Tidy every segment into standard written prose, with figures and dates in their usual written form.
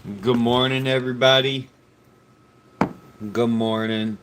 Good morning, everybody. Good morning.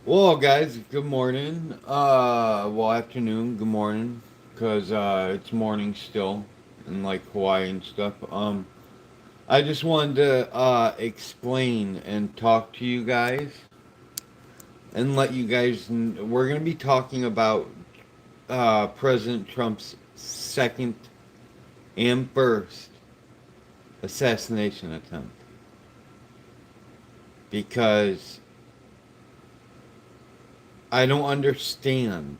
Well, guys, good morning. Afternoon, good morning, because it's morning still in like Hawaii and stuff. I just wanted to explain and talk to you guys and let you guys. We're going to be talking about President Trump's second and first assassination attempt because I don't understand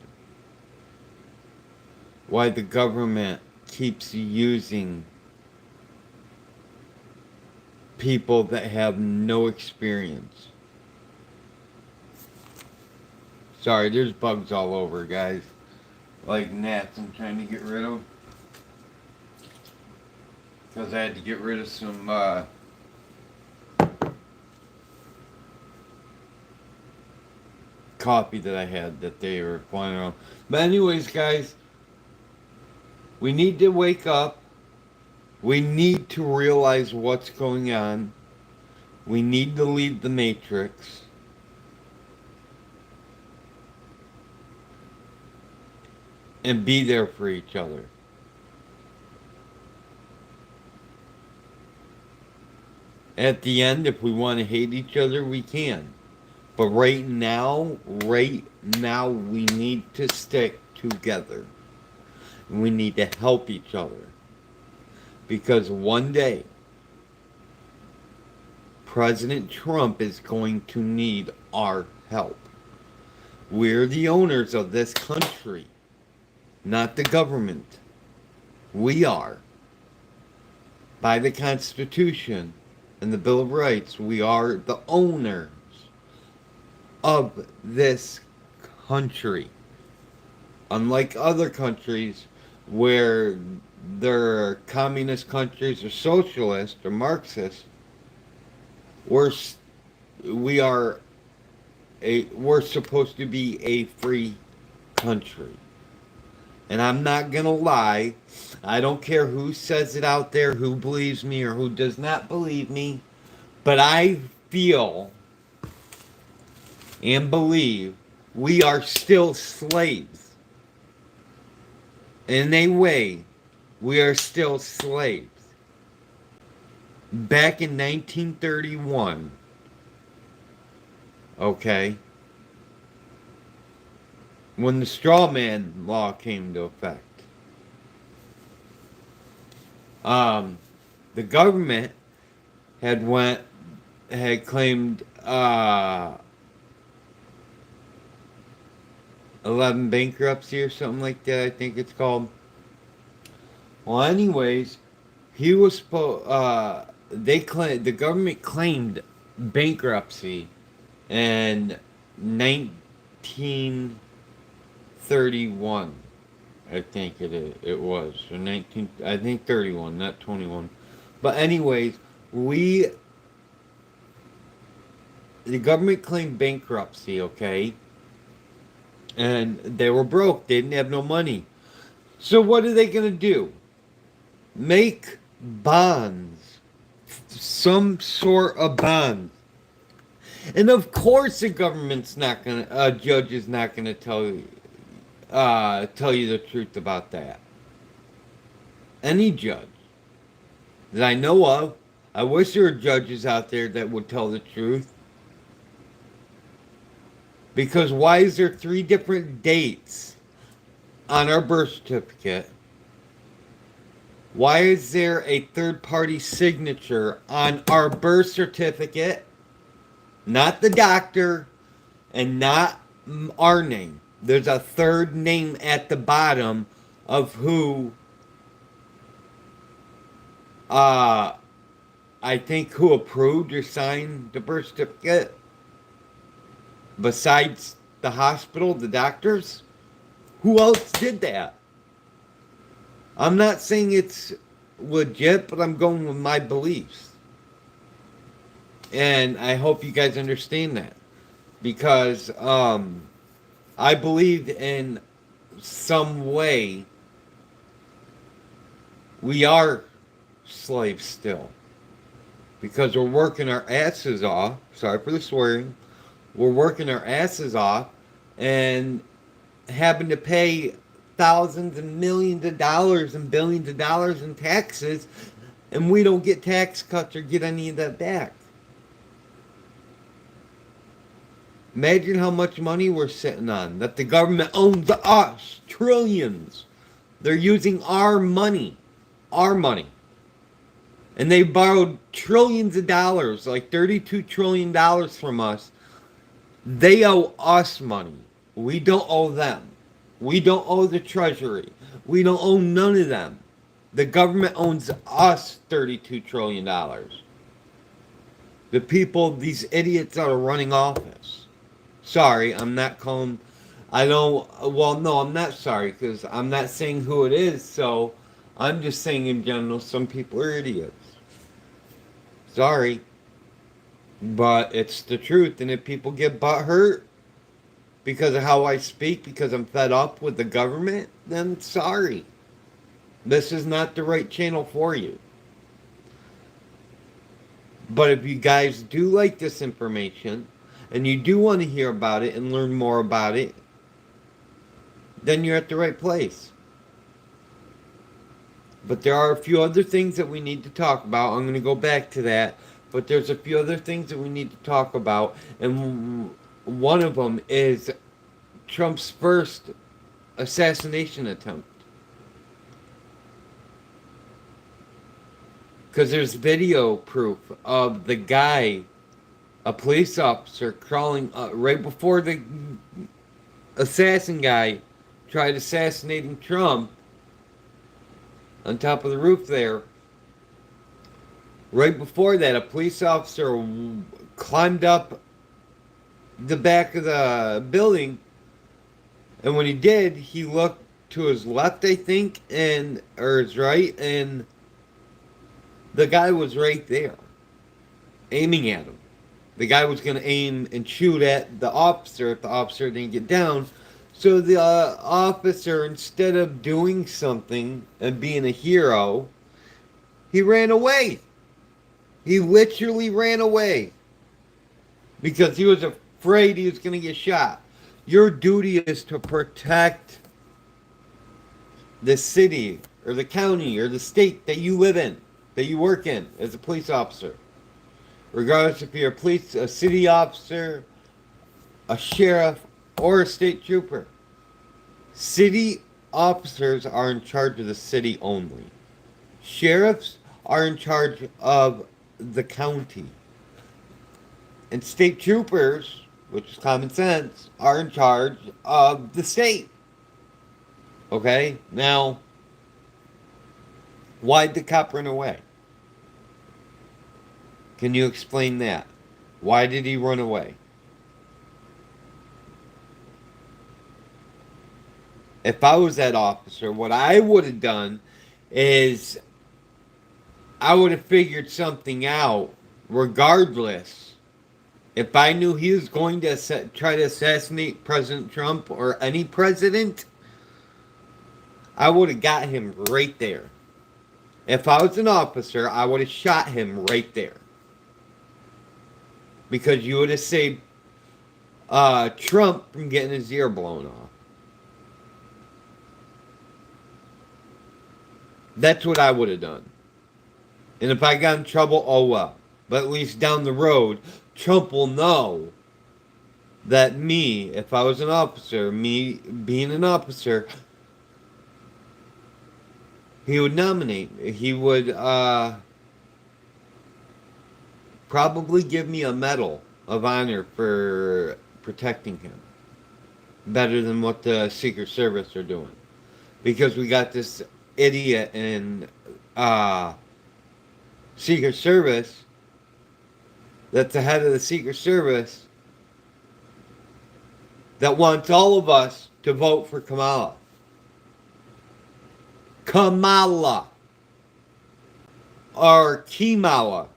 why the government keeps using people that have no experience. Sorry, there's bugs all over, guys. Like gnats I'm trying to get rid of. Because I had to get rid of some coffee that I had that they were flying around. But anyways, guys, we need to wake up. We need to realize what's going on. We need to leave the matrix. And be there for each other. At the end, if we want to hate each other, we can. But right now, we need to stick together. We need to help each other. Because one day, President Trump is going to need our help. We're the owners of this country, not the government. We are. By the Constitution and the Bill of Rights, we are the owners of this country. Unlike other countries where they're communist countries or socialist or Marxist, we're we are we're supposed to be a free country. And I'm not gonna lie, I don't care who says it out there, who believes me or who does not believe me, but I feel and believe we are still slaves. In a way, we are still slaves. Back in 1931, okay, when the straw man law came into effect, the government had claimed 11 bankruptcy or something like that, I think it's called. Well, anyways, he was the government claimed bankruptcy in 1931. I think it was. Or 19 I think 31, not 21. But anyways, we the government claimed bankruptcy, okay? And they were broke. They didn't have no money. So what are they going to do? Make bonds. Some sort of bond. And of course the government's not going to, judge is not going to tell you the truth about that. Any judge that I know of, I wish there were judges out there that would tell the truth. Because why is there three different dates on our birth certificate, why is there a third party signature on our birth certificate? Not the doctor and not our name. There's a third name at the bottom of who, I think, who approved or signed the birth certificate besides the hospital, the doctors. Who else did that? I'm not saying it's legit, but I'm going with my beliefs. And I hope you guys understand that. Because I believe in some way we are slaves still. Because we're working our asses off. Sorry for the swearing. We're working our asses off and having to pay thousands and millions of dollars and billions of dollars in taxes, and we don't get tax cuts or get any of that back. Imagine how much money we're sitting on, that the government owns us, trillions. They're using our money, and they borrowed trillions of dollars, like $32 trillion from us. They owe us money. We don't owe them. We don't owe the Treasury. We don't owe none of them. The government owns us $32 trillion. The people, these idiots that are running office. Sorry, I'm not calling... well, no, I'm not sorry, because I'm not saying who it is, so I'm just saying in general, some people are idiots. Sorry. But it's the truth, and if people get butthurt because of how I speak, because I'm fed up with the government, then sorry. This is not the right channel for you. But if you guys do like this information, and you do want to hear about it and learn more about it, then you're at the right place. But there are a few other things that we need to talk about. I'm going to go back to that. But there's a few other things that we need to talk about. And one of them is Trump's first assassination attempt. Because there's video proof of the guy, a police officer, crawling right before the assassin guy tried assassinating Trump on top of the roof there. Right before that, a police officer climbed up the back of the building, and when he did, he looked to his left, I think, or his right, and the guy was right there, aiming at him. The guy was going to aim and shoot at the officer if the officer didn't get down. So the officer, instead of doing something and being a hero, he ran away. He literally ran away because he was afraid he was going to get shot. Your duty is to protect the city or the county or the state that you live in, that you work in as a police officer. Regardless if you're a city officer, a sheriff, or a state trooper. City officers are in charge of the city only. Sheriffs are in charge of the county. And state troopers, which is common sense, are in charge of the state. Okay? Now, why'd the cop run away? Can you explain that? Why did he run away? If I was that officer, what I would have done is I would have figured something out regardless. If I knew he was going to try to assassinate President Trump or any president, I would have got him right there. If I was an officer, I would have shot him right there. Because you would have saved Trump from getting his ear blown off. That's what I would have done. And if I got in trouble, oh well. But at least down the road, Trump will know that me, if I was an officer, me being an officer, He would nominate. He would probably give me a medal of honor for protecting him. Better than what the Secret Service are doing. Because we got this idiot in uh, Secret Service that's the head of the Secret Service that wants all of us to vote for Kamala. Kamala. Or Kimala.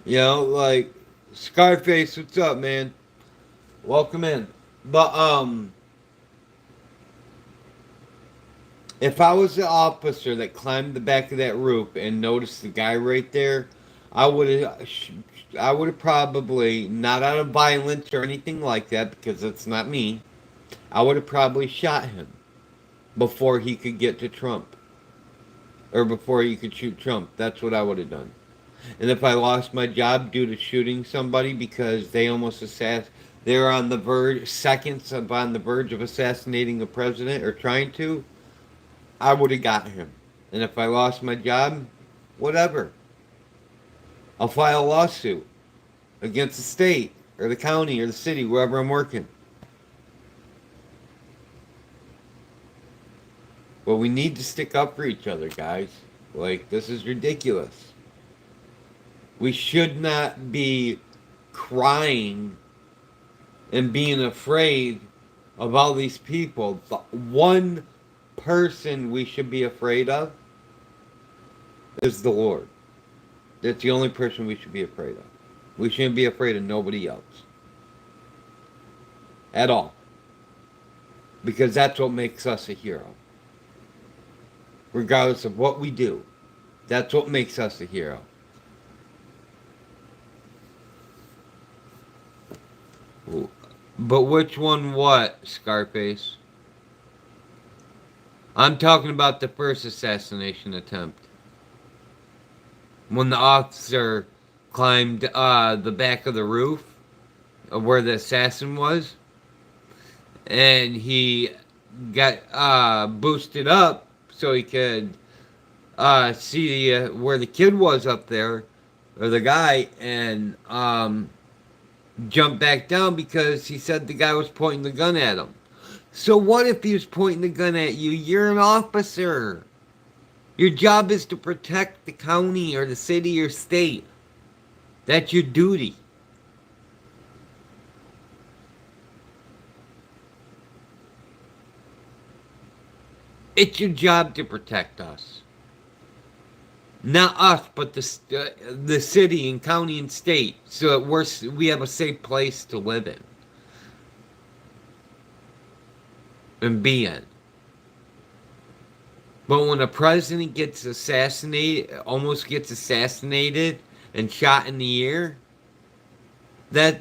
You know, like, Scarface, what's up, man? Welcome in. But, if I was the officer that climbed the back of that roof and noticed the guy right there, I would have probably, not out of violence or anything like that, because that's not me, I would have probably shot him before he could get to Trump. Or before he could shoot Trump. That's what I would have done. And if I lost my job due to shooting somebody because they almost they were on the verge, seconds of on the verge of assassinating the president or trying to, I would have got him. And if I lost my job, whatever. I'll file a lawsuit against the state or the county or the city, wherever I'm working. But we need to stick up for each other, guys. Like, this is ridiculous. We should not be crying and being afraid of all these people. The one person we should be afraid of is the Lord. That's the only person we should be afraid of. We shouldn't be afraid of nobody else. At all. Because that's what makes us a hero. Regardless of what we do. That's what makes us a hero. But which one what, Scarface? I'm talking about the first assassination attempt. When the officer climbed the back of the roof of where the assassin was. And he got boosted up so he could see where the kid was up there, or the guy, and jumped back down because he said the guy was pointing the gun at him. So what if he was pointing the gun at you? You're an officer. Your job is to protect the county or the city or state. That's your duty. It's your job to protect us. Not us, but the city and county and state, so that we have a safe place to live in and be in. But when a president gets assassinated, almost gets assassinated and shot in the air, that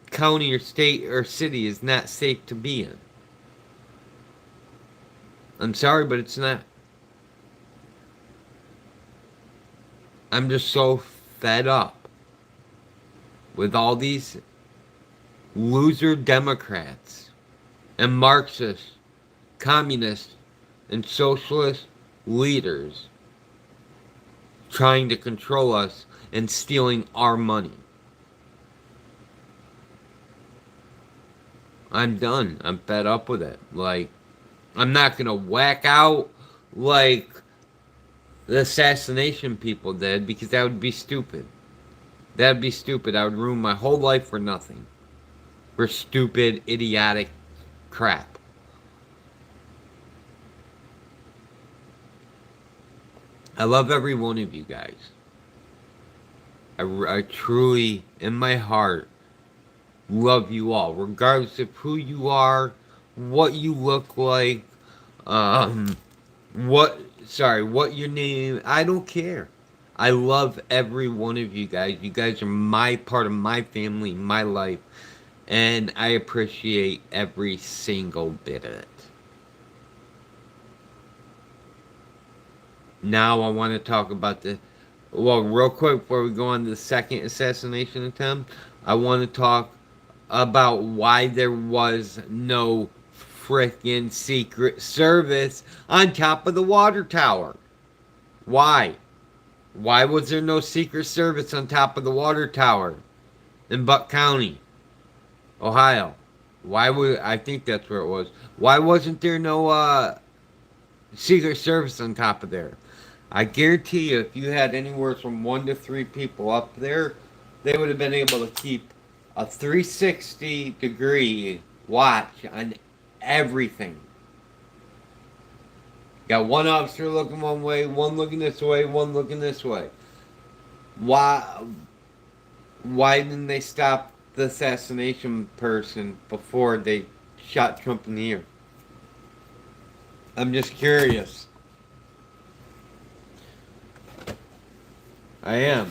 county or state or city is not safe to be in. I'm sorry, but it's not. I'm just so fed up with all these loser Democrats and Marxists, communists, and socialist leaders trying to control us and stealing our money. I'm done. I'm fed up with it. Like, I'm not gonna whack out like the assassination people did, because that would be stupid. That would be stupid. I would ruin my whole life for nothing. For stupid, idiotic crap. I love every one of you guys. I truly, in my heart, love you all. Regardless of who you are, what you look like, what your name, I don't care. I love every one of you guys. You guys are my part of my family, my life, and I appreciate every single bit of it. Now I want to talk about real quick before we go on to the second assassination attempt, I want to talk about why there was no frickin' Secret Service on top of the water tower. Why? Why was there no Secret Service on top of the water tower in Buck County, Ohio? Why would I think that's where it was? Why wasn't there no Secret Service on top of there? I guarantee you, if you had anywhere from 1 to 3 people up there, they would have been able to keep a 360-degree watch on everything. Got one officer looking one way, one looking this way, one looking this way. Why didn't they stop the assassination person before they shot Trump in the ear? I'm just curious. I am.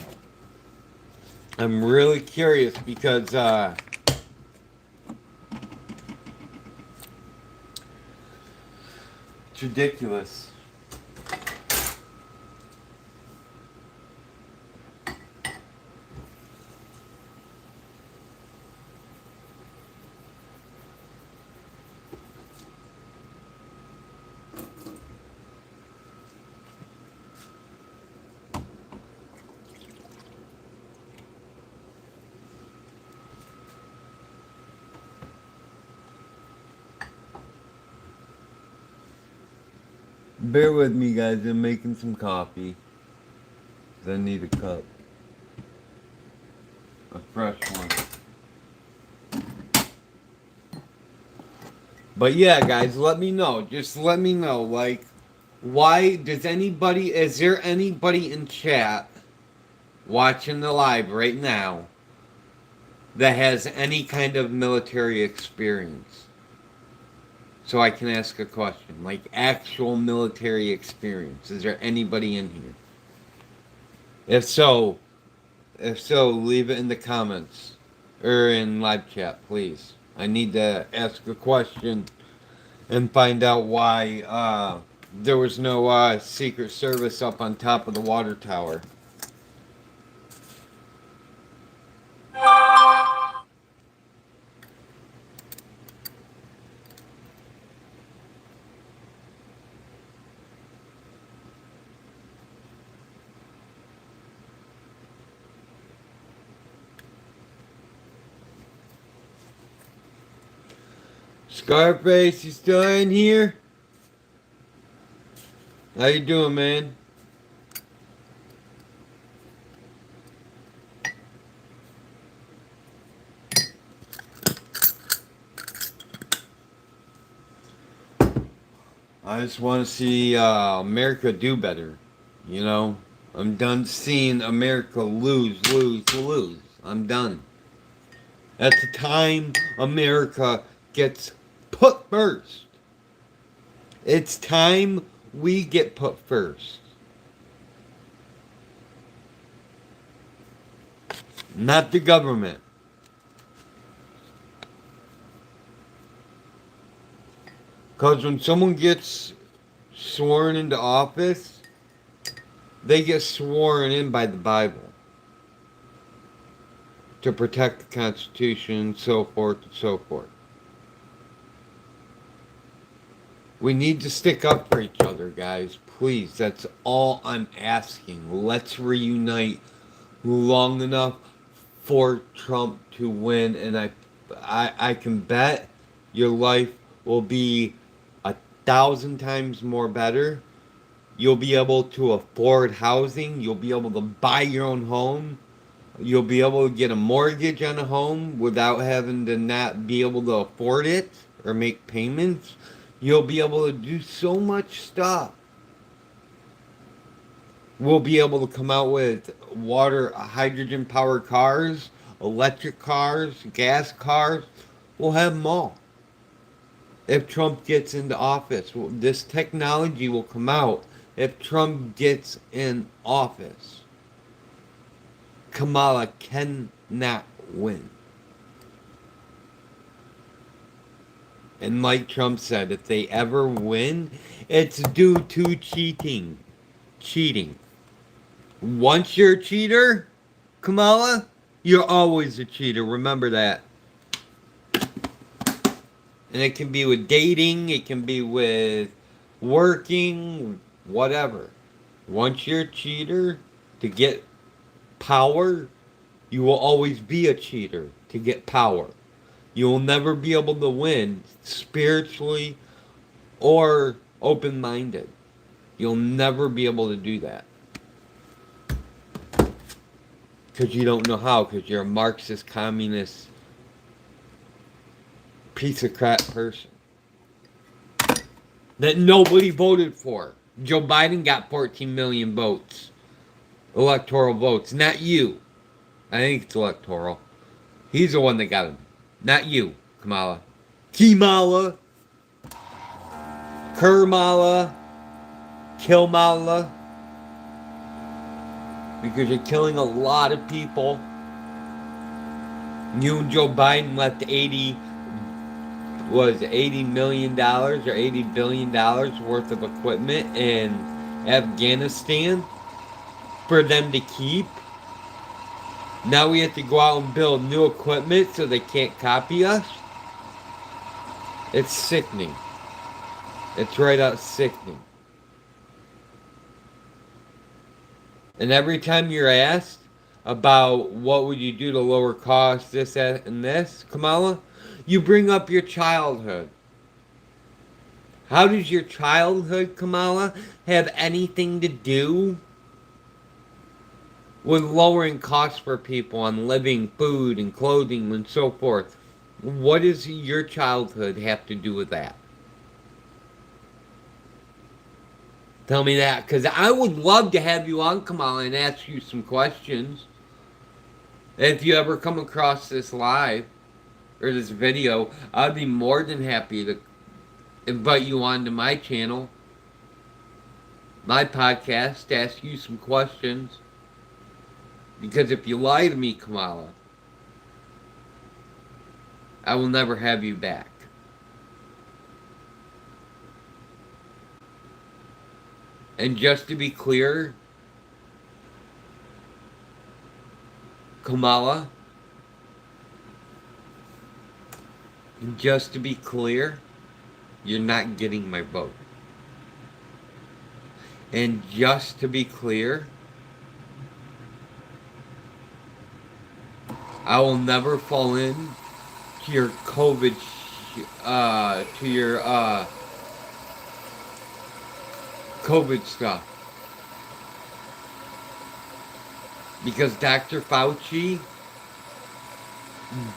I'm really curious because it's ridiculous. Bear with me, guys. I'm making some coffee. I need a cup. A fresh one. But yeah, guys, let me know. Just let me know. Like, why does anybody... Is there anybody in chat watching the live right now that has any kind of military experience? So I can ask a question. Like, actual military experience. Is there anybody in here? If so, leave it in the comments. Or in live chat, please. I need to ask a question and find out why there was no Secret Service up on top of the water tower. Scarface, you still in here? How you doing, man? I just want to see America do better. You know? I'm done seeing America lose. I'm done. At the time America gets put first. It's time we get put first. Not the government. Because when someone gets sworn into office, they get sworn in by the Bible to protect the Constitution, so forth and so forth. We need to stick up for each other, guys. Please, that's all I'm asking. Let's reunite long enough for Trump to win, and I can bet your life will be 1,000 times more better. You'll be able to afford housing. You'll be able to buy your own home. You'll be able to get a mortgage on a home without having to not be able to afford it or make payments. You'll be able to do so much stuff. We'll be able to come out with hydrogen-powered cars, electric cars, gas cars. We'll have them all. If Trump gets into office, this technology will come out if Trump gets in office. Kamala cannot win. And like Trump said, if they ever win, it's due to cheating. Cheating. Once you're a cheater, Kamala, you're always a cheater. Remember that. And it can be with dating, it can be with working, whatever. Once you're a cheater to get power, you will always be a cheater to get power. You will never be able to win spiritually or open minded. You'll never be able to do that. Because you don't know how, because you're a Marxist, communist, piece of crap person that nobody voted for. Joe Biden got 14 million votes, electoral votes, not you. I think it's electoral. He's the one that got him, not you, Kamala. Kimala, Kermala, Killmala, because you're killing a lot of people. You and Joe Biden left $80 million or $80 billion worth of equipment in Afghanistan for them to keep. Now we have to go out and build new equipment so they can't copy us. It's sickening. It's right out sickening. And every time you're asked about what would you do to lower costs, this, that, and this, Kamala, you bring up your childhood. How does your childhood, Kamala, have anything to do with lowering costs for people on living, food, and clothing, and so forth? What does your childhood have to do with that? Tell me that, because I would love to have you on, Kamala, and ask you some questions. If you ever come across this live or this video, I'd be more than happy to invite you onto my channel, my podcast, to ask you some questions. Because if you lie to me, Kamala, I will never have you back. And just to be clear, Kamala, just to be clear, you're not getting my vote. And just to be clear, I will never fall in to your COVID, to your COVID stuff. Because Dr. Fauci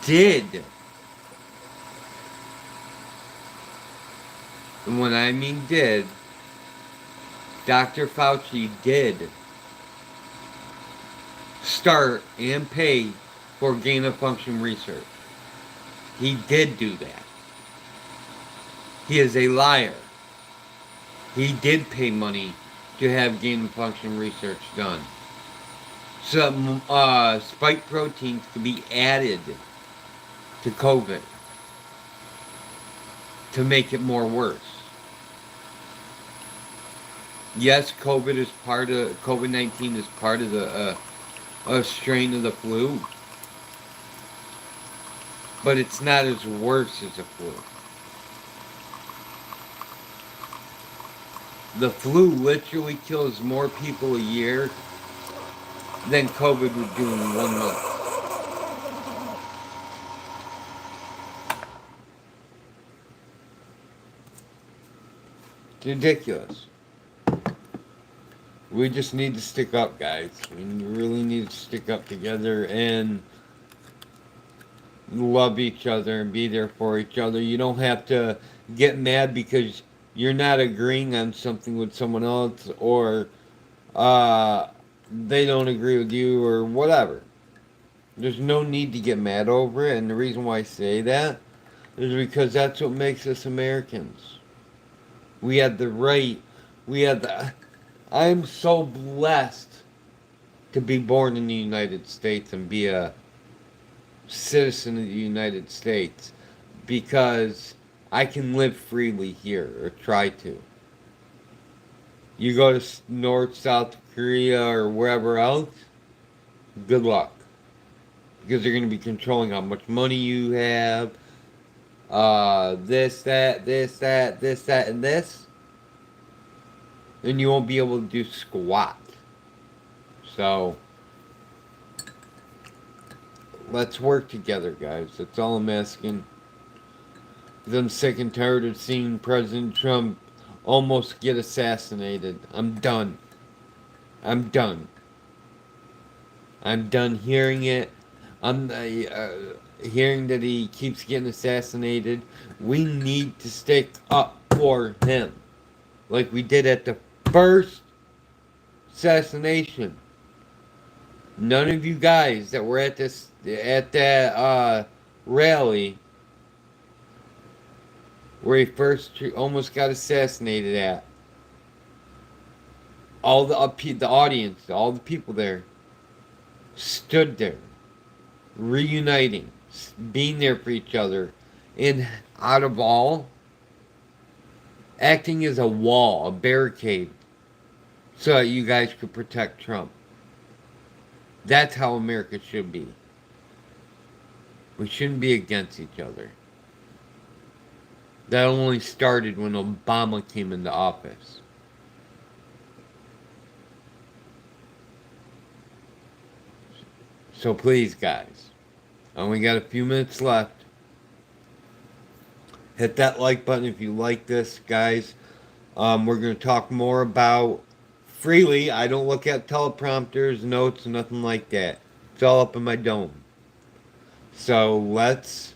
did. And when I mean did, Dr. Fauci did start and pay for gain of function research. He did do that. He is a liar. He did pay money to have gain of function research done. Some spike proteins could be added to COVID to make it more worse. Yes, COVID-19 is part of the a strain of the flu, but it's not as worse as the flu. The flu literally kills more people a year than COVID would do in 1 month. It's ridiculous. We just need to stick up, guys. We really need to stick up together and love each other and be there for each other. You don't have to get mad because you're not agreeing on something with someone else, or they don't agree with you, or whatever. There's no need to get mad over it, and the reason why I say that is because that's what makes us Americans. We have the right, we have the... I'm so blessed to be born in the United States and be a citizen of the United States, because I can live freely here, or try to. You go to North, South Korea, or wherever else, good luck. Because they're going to be controlling how much money you have, this, that, and this, then you won't be able to do squat. So, let's work together, guys. That's all I'm asking. 'Cause I'm sick and tired of seeing President Trump almost get assassinated. I'm done. I'm done. I'm done hearing it. I'm hearing that he keeps getting assassinated. We need to stick up for him, like we did at the first assassination. None of you guys that were at that rally where he first almost got assassinated at. All the audience, all the people there, stood there, reuniting, being there for each other, and out of all, acting as a wall, a barricade, so that you guys could protect Trump. That's how America should be. We shouldn't be against each other. That only started when Obama came into office. So please, guys, I only got a few minutes left. Hit that like button if you like this, guys. We're going to talk more about freely. I don't look at teleprompters, notes, nothing like that. It's all up in my dome. So let's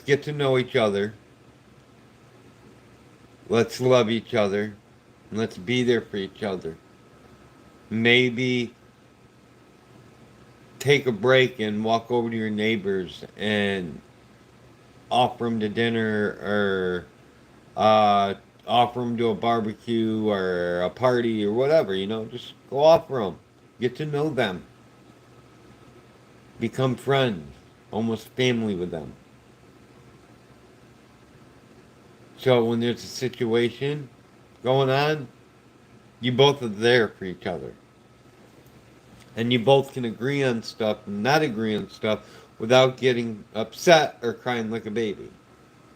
get to know each other. Let's love each other. And let's be there for each other. Maybe take a break and walk over to your neighbors and offer them to dinner, or offer them to a barbecue or a party or whatever. Just go offer them. Get to know them. Become friends. Almost family with them. So when there's a situation going on, you both are there for each other. And you both can agree on stuff and not agree on stuff without getting upset or crying like a baby.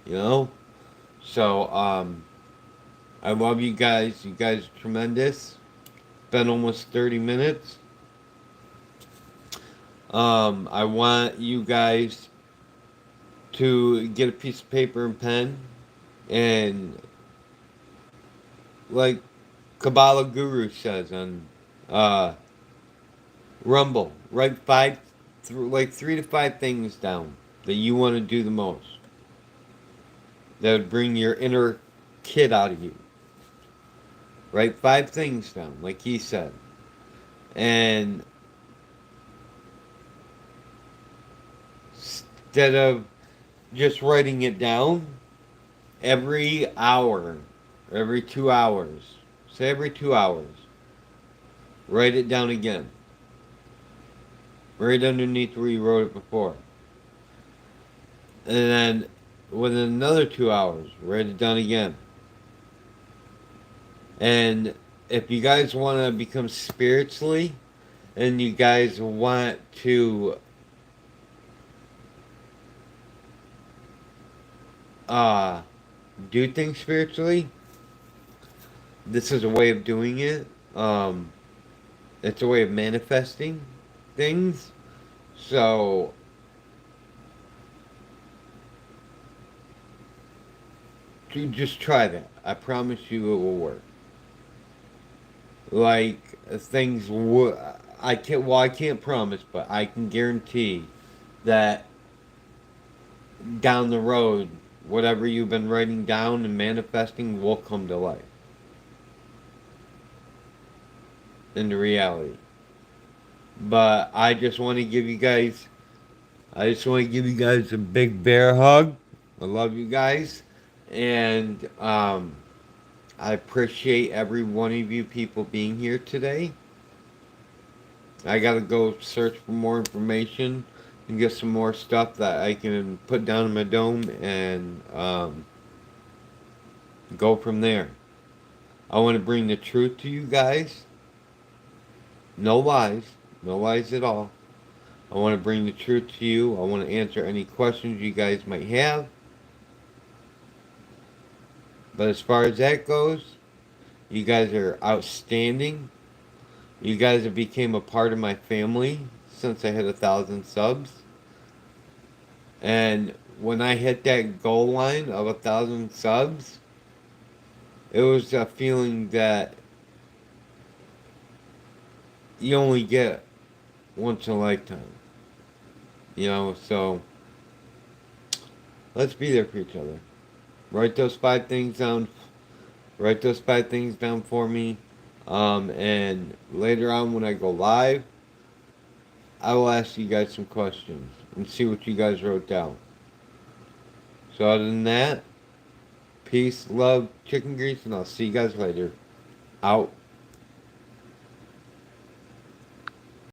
So, I love you guys. You guys are tremendous. It's been almost 30 minutes. I want you guys to get a piece of paper and pen, and like Kabbalah Guru says on Rumble, write 3 to 5 things down that you want to do the most. That would bring your inner kid out of you. Write 5 things down, like he said. And instead of just writing it down, every hour, every 2 hours, say every 2 hours, write it down again. Right underneath where you wrote it before. And then within another 2 hours, write it down again. And if you guys want to become spiritually, and you guys want to do things spiritually, this is a way of doing it. It's a way of manifesting things. So you just try that. I promise you it will work. Like things I can't promise, but I can guarantee that down the road, whatever you've been writing down and manifesting will come to life. Into reality. But I just want to give you guys a big bear hug. I love you guys. And I appreciate every one of you people being here today. I gotta go search for more information and get some more stuff that I can put down in my dome, and go from there. I want to bring the truth to you guys. No lies. No lies at all. I want to bring the truth to you. I want to answer any questions you guys might have. But as far as that goes, you guys are outstanding. You guys have became a part of my family since I hit 1,000 subs. And when I hit that goal line of 1,000 subs, it was a feeling that you only get once in a lifetime. You know, so let's be there for each other. Write those 5 things down. Write those 5 things down for me. And later on when I go live, I will ask you guys some questions and see what you guys wrote down. So other than that, peace, love, chicken grease, and I'll see you guys later. Out.